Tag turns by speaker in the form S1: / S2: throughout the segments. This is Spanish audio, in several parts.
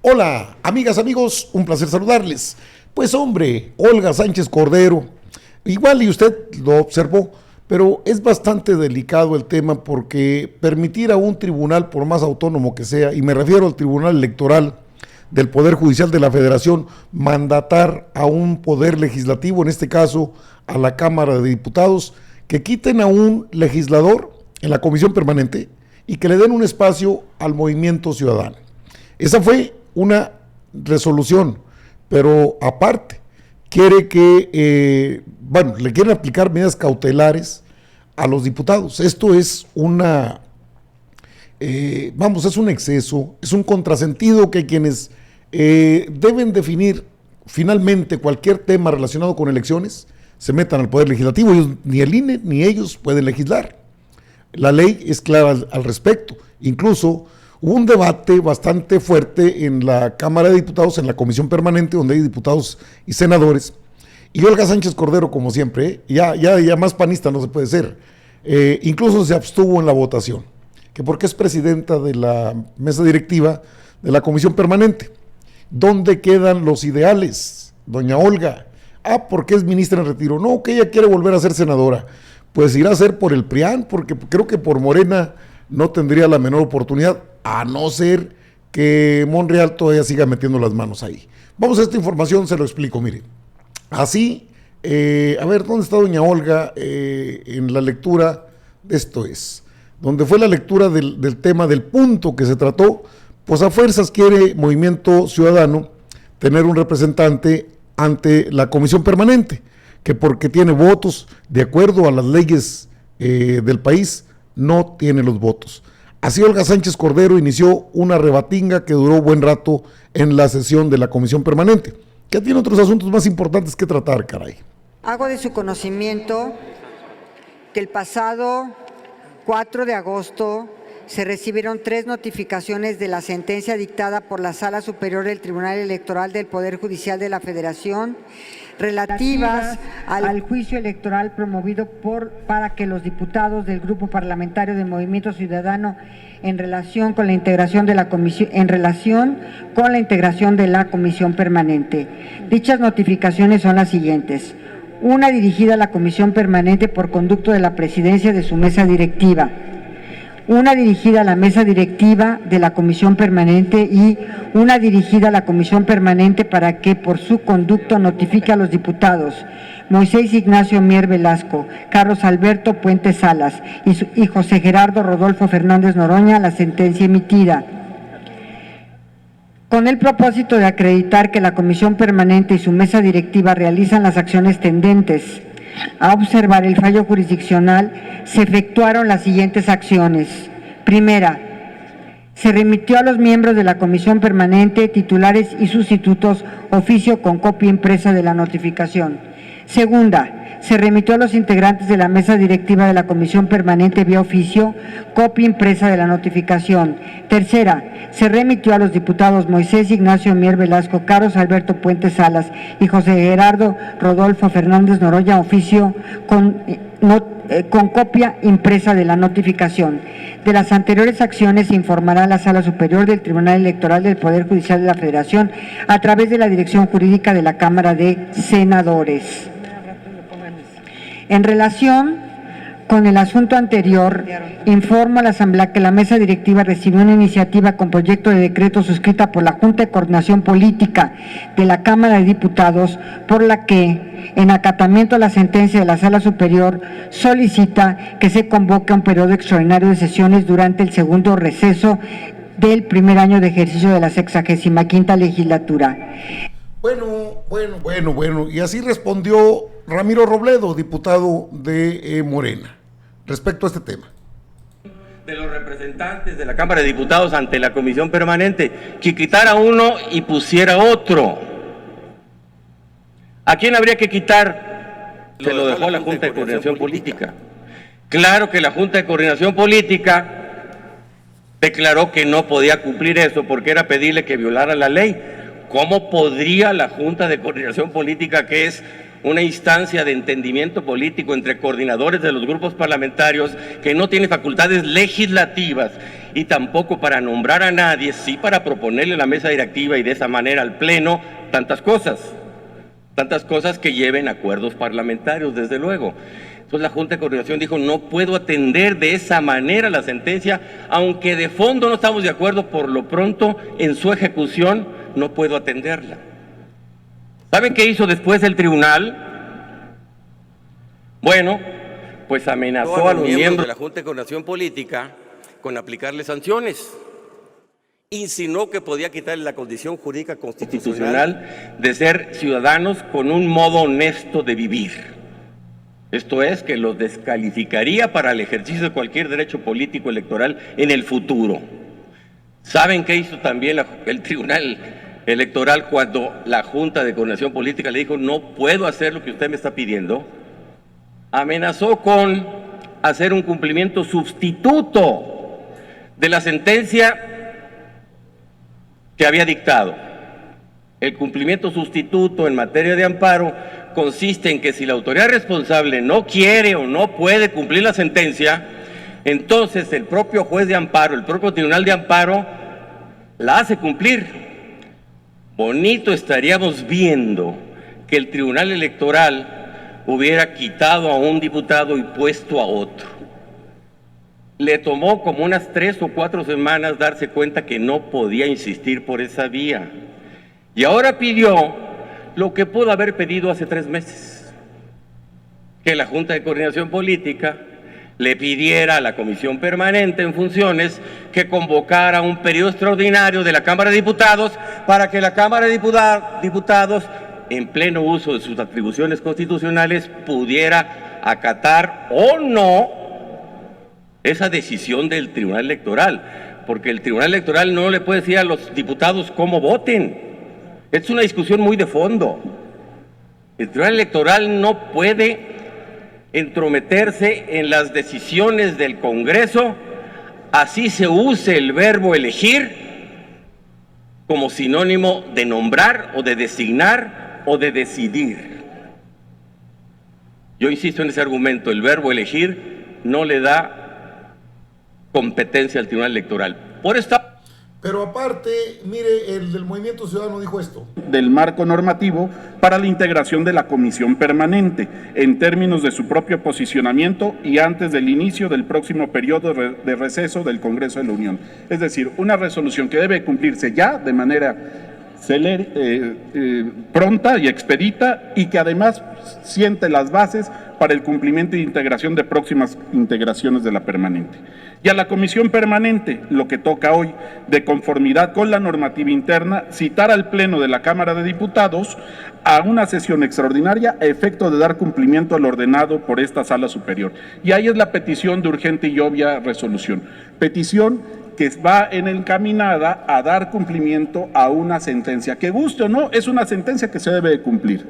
S1: Hola, amigas, amigos, un placer saludarles. Pues hombre, Olga Sánchez Cordero, igual y usted lo observó, pero es bastante delicado el tema porque permitir a un tribunal, por más autónomo que sea, y me refiero al Tribunal Electoral del Poder Judicial de la Federación, mandatar a un poder legislativo, en este caso a la Cámara de Diputados, que quiten a un legislador en la comisión permanente y que le den un espacio al movimiento ciudadano. Esa fue una resolución, pero aparte quiere que, le quieren aplicar medidas cautelares a los diputados. Esto es es un exceso, es un contrasentido que quienes deben definir finalmente cualquier tema relacionado con elecciones se metan al Poder Legislativo. Ellos, ni el INE ni ellos pueden legislar. La ley es clara al respecto. Incluso hubo un debate bastante fuerte en la Cámara de Diputados, en la Comisión Permanente, donde hay diputados y senadores, y Olga Sánchez Cordero, como siempre, ya más panista no se puede ser, incluso se abstuvo en la votación, que porque es presidenta de la mesa directiva de la Comisión Permanente. ¿Dónde quedan los ideales, doña Olga? Porque es ministra en retiro. No, que ella quiere volver a ser senadora. Pues irá a ser por el PRIAN, porque creo que por Morena no tendría la menor oportunidad, a no ser que Monreal todavía siga metiendo las manos ahí. Vamos a esta información, se lo explico, mire. Así, ¿dónde está doña Olga en la lectura de esto es? Donde fue la lectura del tema, del punto que se trató, pues a fuerzas quiere Movimiento Ciudadano tener un representante ante la Comisión Permanente, que porque tiene votos, de acuerdo a las leyes del país, no tiene los votos. Así Olga Sánchez Cordero inició una rebatinga que duró buen rato en la sesión de la Comisión Permanente, que tiene otros asuntos más importantes que tratar, caray.
S2: Hago de su conocimiento que el pasado 4 de agosto se recibieron 3 notificaciones de la sentencia dictada por la Sala Superior del Tribunal Electoral del Poder Judicial de la Federación relativas al juicio electoral promovido para que los diputados del Grupo Parlamentario de Movimiento Ciudadano en relación con la integración de la Comisión Permanente. Dichas notificaciones son las siguientes: una dirigida a la Comisión Permanente por conducto de la presidencia de su mesa directiva, una dirigida a la mesa directiva de la Comisión Permanente y una dirigida a la Comisión Permanente para que por su conducto notifique a los diputados Moisés Ignacio Mier Velasco, Carlos Alberto Puente Salas y José Gerardo Rodolfo Fernández Noroña la sentencia emitida, con el propósito de acreditar que la Comisión Permanente y su mesa directiva realizan las acciones tendentes a observar el fallo jurisdiccional. Se efectuaron las siguientes acciones. Primera, se remitió a los miembros de la Comisión Permanente, titulares y sustitutos, oficio con copia impresa de la notificación. Segunda, se remitió a los integrantes de la mesa directiva de la Comisión Permanente vía oficio, copia impresa de la notificación. Tercera, se remitió a los diputados Moisés Ignacio Mier Velasco, Carlos Alberto Puente Salas y José Gerardo Rodolfo Fernández Noroña oficio con copia impresa de la notificación. De las anteriores acciones se informará a la Sala Superior del Tribunal Electoral del Poder Judicial de la Federación a través de la Dirección Jurídica de la Cámara de Senadores. En relación con el asunto anterior, informo a la Asamblea que la mesa directiva recibió una iniciativa con proyecto de decreto suscrita por la Junta de Coordinación Política de la Cámara de Diputados, por la que, en acatamiento a la sentencia de la Sala Superior, solicita que se convoque un periodo extraordinario de sesiones durante el segundo receso del primer año de ejercicio de la 65ª legislatura.
S1: Bueno, y así respondió Ramiro Robledo, diputado de Morena, respecto a este tema.
S3: De los representantes de la Cámara de Diputados ante la Comisión Permanente, que quitara uno y pusiera otro. ¿A quién habría que quitar? Se lo dejó la Junta de Coordinación Política. Claro que la Junta de Coordinación Política declaró que no podía cumplir eso porque era pedirle que violara la ley. ¿Cómo podría la Junta de Coordinación Política, que es una instancia de entendimiento político entre coordinadores de los grupos parlamentarios que no tiene facultades legislativas y tampoco para nombrar a nadie, sí para proponerle a la mesa directiva y de esa manera al Pleno tantas cosas que lleven acuerdos parlamentarios, desde luego. Entonces la Junta de Coordinación dijo, no puedo atender de esa manera la sentencia, aunque de fondo no estamos de acuerdo, por lo pronto en su ejecución no puedo atenderla. ¿Saben qué hizo después el tribunal? Bueno, pues amenazó a los miembros de la Junta de Coordinación Política con aplicarle sanciones. Insinuó que podía quitarle la condición jurídica constitucional de ser ciudadanos con un modo honesto de vivir. Esto es, que los descalificaría para el ejercicio de cualquier derecho político electoral en el futuro. ¿Saben qué hizo también el Tribunal Electoral cuando la Junta de Coordinación Política le dijo, no puedo hacer lo que usted me está pidiendo? Amenazó con hacer un cumplimiento sustituto de la sentencia que había dictado. El cumplimiento sustituto en materia de amparo consiste en que si la autoridad responsable no quiere o no puede cumplir la sentencia, entonces el propio juez de amparo, el propio tribunal de amparo, la hace cumplir. Bonito estaríamos viendo que el Tribunal Electoral hubiera quitado a un diputado y puesto a otro. Le tomó como unas 3 o 4 semanas darse cuenta que no podía insistir por esa vía. Y ahora pidió lo que pudo haber pedido hace 3 meses, que la Junta de Coordinación Política le pidiera a la Comisión Permanente en funciones que convocara un periodo extraordinario de la Cámara de Diputados para que la Cámara de Diputados, en pleno uso de sus atribuciones constitucionales, pudiera acatar o no esa decisión del Tribunal Electoral, porque el Tribunal Electoral no le puede decir a los diputados cómo voten. Es una discusión muy de fondo. El Tribunal Electoral no puede entrometerse en las decisiones del Congreso, así se use el verbo elegir como sinónimo de nombrar o de designar o de decidir. Yo insisto en ese argumento, el verbo elegir no le da competencia al Tribunal Electoral. Por esta...
S1: Pero aparte, mire, el del Movimiento Ciudadano dijo esto.
S4: Del marco normativo para la integración de la Comisión Permanente, en términos de su propio posicionamiento y antes del inicio del próximo periodo de receso del Congreso de la Unión. Es decir, una resolución que debe cumplirse ya de manera pronta y expedita, y que además siente las bases para el cumplimiento e integración de próximas integraciones de la permanente. Y a la Comisión Permanente, lo que toca hoy, de conformidad con la normativa interna, citar al Pleno de la Cámara de Diputados a una sesión extraordinaria a efecto de dar cumplimiento al ordenado por esta Sala Superior. Y ahí es la petición de urgente y obvia resolución. Petición que va encaminada a dar cumplimiento a una sentencia. Que guste o no, es una sentencia que se debe de cumplir.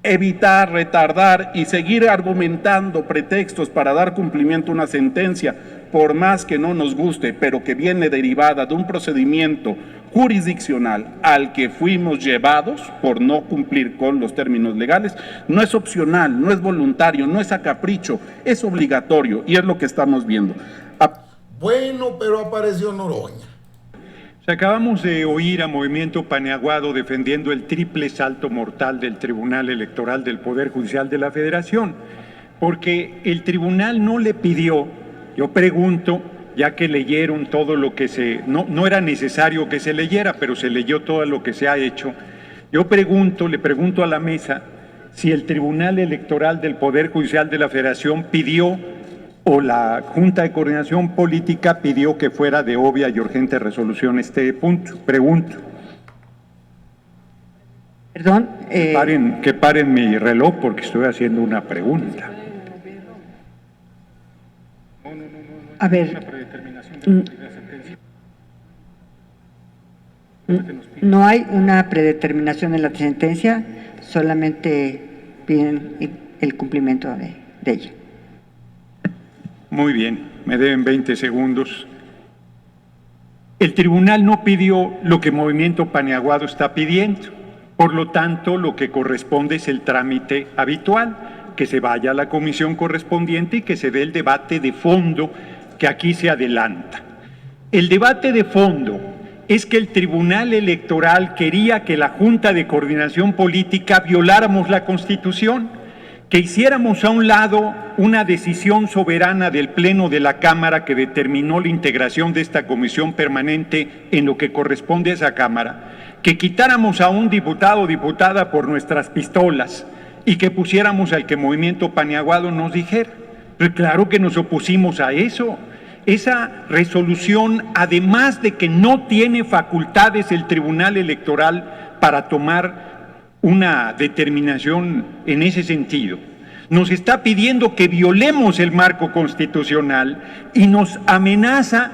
S4: Evitar, retardar y seguir argumentando pretextos para dar cumplimiento a una sentencia, por más que no nos guste, pero que viene derivada de un procedimiento jurisdiccional al que fuimos llevados por no cumplir con los términos legales, no es opcional, no es voluntario, no es a capricho, es obligatorio, y es lo que estamos viendo.
S1: Bueno, pero apareció Noroña.
S5: Acabamos de oír a Movimiento Paniaguado defendiendo el triple salto mortal del Tribunal Electoral del Poder Judicial de la Federación, porque el tribunal no le pidió, yo pregunto, ya que leyeron todo lo que no era necesario que se leyera, pero se leyó todo lo que se ha hecho, yo le pregunto a la mesa si el Tribunal Electoral del Poder Judicial de la Federación pidió o la Junta de Coordinación Política pidió que fuera de obvia y urgente resolución este punto. Pregunto.
S2: Perdón.
S5: Que paren mi reloj porque estoy haciendo una pregunta.
S2: A ver. No hay una predeterminación en la sentencia, solamente piden el cumplimiento de ella.
S5: Muy bien, me deben 20 segundos. El tribunal no pidió lo que Movimiento Paniaguado está pidiendo. Por lo tanto, lo que corresponde es el trámite habitual, que se vaya a la comisión correspondiente y que se dé el debate de fondo que aquí se adelanta. El debate de fondo es que el Tribunal Electoral quería que la Junta de Coordinación Política violáramos la Constitución, que hiciéramos a un lado una decisión soberana del Pleno de la Cámara que determinó la integración de esta comisión permanente en lo que corresponde a esa Cámara, que quitáramos a un diputado o diputada por nuestras pistolas y que pusiéramos al que Movimiento Paniaguado nos dijera. Pero claro que nos opusimos a eso. Esa resolución, además de que no tiene facultades el Tribunal Electoral para tomar una determinación en ese sentido, nos está pidiendo que violemos el marco constitucional y nos amenaza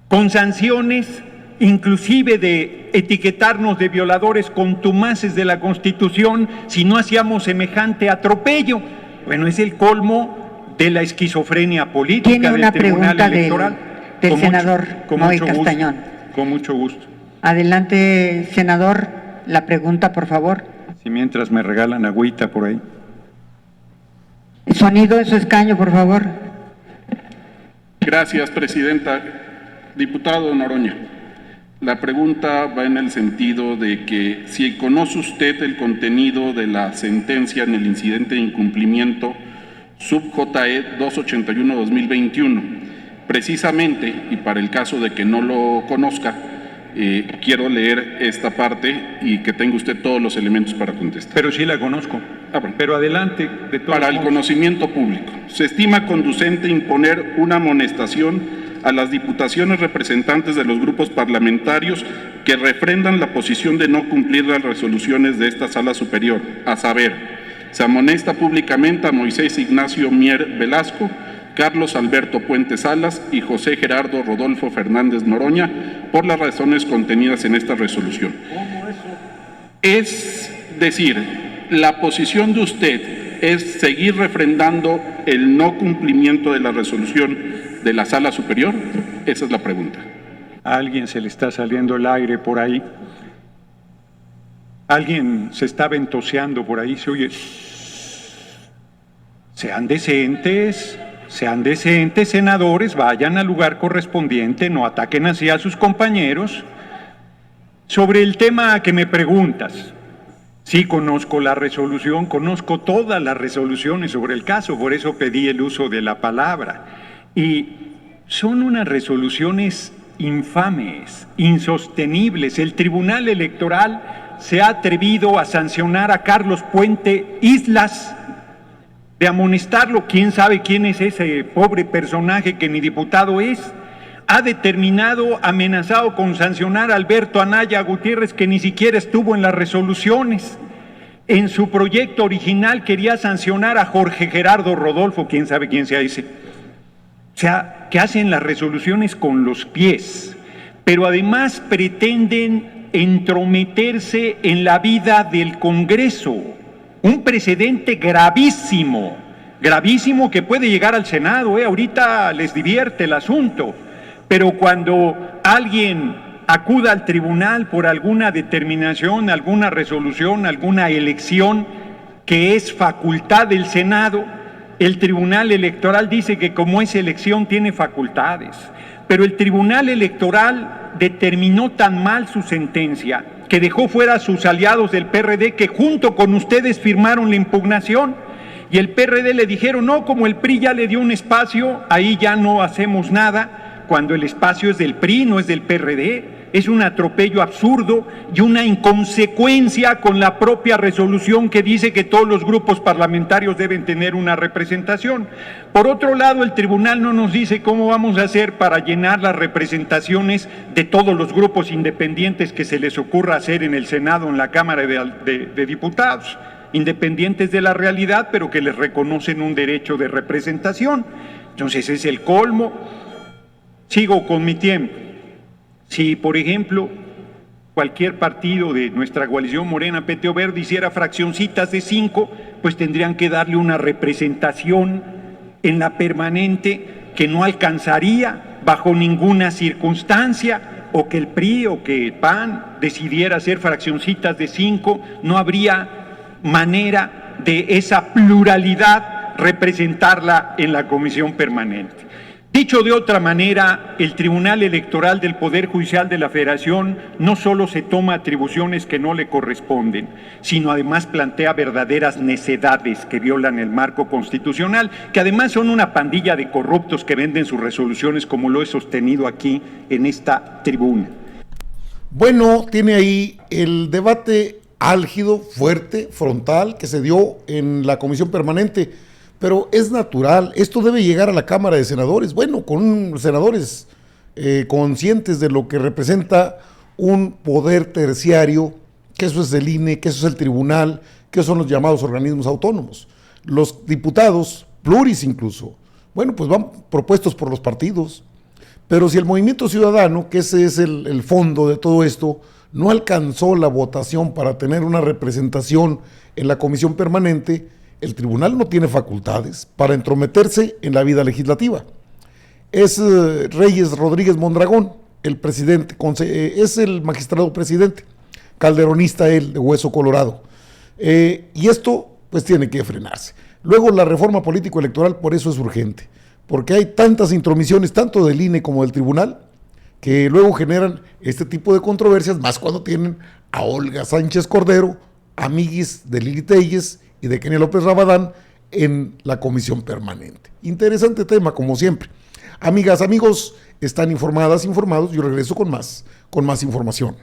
S5: con sanciones, inclusive de etiquetarnos de violadores contumaces de la Constitución si no hacíamos semejante atropello. Bueno, es el colmo de la esquizofrenia política.
S2: Tiene una
S5: del Tribunal
S2: pregunta
S5: Electoral.
S2: del senador Moy Castañón.
S5: Con mucho gusto.
S2: Adelante, senador, la pregunta, por favor.
S5: Si mientras me regalan agüita por ahí.
S2: Sonido en su escaño, por favor.
S4: Gracias, presidenta. Diputado Noroña, la pregunta va en el sentido de que si conoce usted el contenido de la sentencia en el incidente de incumplimiento sub-JE 281-2021. Precisamente, y para el caso de que no lo conozca, quiero leer esta parte y que tenga usted todos los elementos para contestar.
S5: Pero sí la conozco.
S4: Bueno.
S5: Pero adelante. De todos
S4: Para el
S5: modos.
S4: conocimiento público, se estima conducente imponer una amonestación a las diputaciones representantes de los grupos parlamentarios que refrendan la posición de no cumplir las resoluciones de esta Sala Superior, a saber, se amonesta públicamente a Moisés Ignacio Mier Velasco, Carlos Alberto Puente Salas y José Gerardo Rodolfo Fernández Noroña por las razones contenidas en esta resolución. ¿Cómo eso? Es decir, la posición de usted es seguir refrendando el no cumplimiento de la resolución de la Sala Superior. Esa es la pregunta.
S5: A alguien se le está saliendo el aire por ahí. Alguien se está ventoseando por ahí, se oye. Sean decentes, senadores, vayan al lugar correspondiente, no ataquen así a sus compañeros. Sobre el tema que me preguntas, sí conozco la resolución, conozco todas las resoluciones sobre el caso, por eso pedí el uso de la palabra. Y son unas resoluciones infames, insostenibles. El Tribunal Electoral se ha atrevido a sancionar a Carlos Puente Islas, de amonestarlo, quién sabe quién es ese pobre personaje que ni diputado es. Ha determinado, amenazado con sancionar a Alberto Anaya Gutiérrez, que ni siquiera estuvo en las resoluciones. En su proyecto original quería sancionar a Jorge Gerardo Rodolfo, quién sabe quién sea ese. O sea, que hacen las resoluciones con los pies, pero además pretenden entrometerse en la vida del Congreso. Un precedente gravísimo, gravísimo que puede llegar al Senado, ahorita les divierte el asunto, pero cuando alguien acuda al tribunal por alguna determinación, alguna resolución, alguna elección que es facultad del Senado, el Tribunal Electoral dice que como es elección tiene facultades, pero el Tribunal Electoral determinó tan mal su sentencia que dejó fuera a sus aliados del PRD que junto con ustedes firmaron la impugnación, y el PRD le dijeron, no, como el PRI ya le dio un espacio, ahí ya no hacemos nada, cuando el espacio es del PRI, no es del PRD. Es un atropello absurdo y una inconsecuencia con la propia resolución que dice que todos los grupos parlamentarios deben tener una representación. Por otro lado, el tribunal no nos dice cómo vamos a hacer para llenar las representaciones de todos los grupos independientes que se les ocurra hacer en el Senado, en la Cámara de Diputados, independientes de la realidad, pero que les reconocen un derecho de representación. Entonces es el colmo. Sigo con mi tiempo. Si, por ejemplo, cualquier partido de nuestra coalición Morena, PT o Verde hiciera fraccioncitas de 5, pues tendrían que darle una representación en la permanente que no alcanzaría bajo ninguna circunstancia. o que el PRI o que el PAN decidiera hacer fraccioncitas de 5, no habría manera de esa pluralidad representarla en la comisión permanente. Dicho de otra manera, el Tribunal Electoral del Poder Judicial de la Federación no solo se toma atribuciones que no le corresponden, sino además plantea verdaderas necedades que violan el marco constitucional, que además son una pandilla de corruptos que venden sus resoluciones, como lo he sostenido aquí en esta tribuna.
S1: Bueno, tiene ahí el debate álgido, fuerte, frontal, que se dio en la comisión permanente. Pero es natural, esto debe llegar a la Cámara de Senadores, bueno, con senadores conscientes de lo que representa un poder terciario, que eso es el INE, que eso es el tribunal, que son los llamados organismos autónomos. Los diputados, pluris incluso, bueno, pues van propuestos por los partidos, pero si el Movimiento Ciudadano, que ese es el fondo de todo esto, no alcanzó la votación para tener una representación en la comisión permanente, el tribunal no tiene facultades para entrometerse en la vida legislativa. Es Reyes Rodríguez Mondragón, el presidente, es el magistrado presidente, calderonista él, de hueso colorado. Y esto pues tiene que frenarse. Luego la reforma político-electoral por eso es urgente, porque hay tantas intromisiones, tanto del INE como del tribunal, que luego generan este tipo de controversias, más cuando tienen a Olga Sánchez Cordero, amiguis de Lili Telles y de Kenia López Rabadán en la comisión permanente. Interesante tema, como siempre. Amigas, amigos, están informados, yo regreso con más información.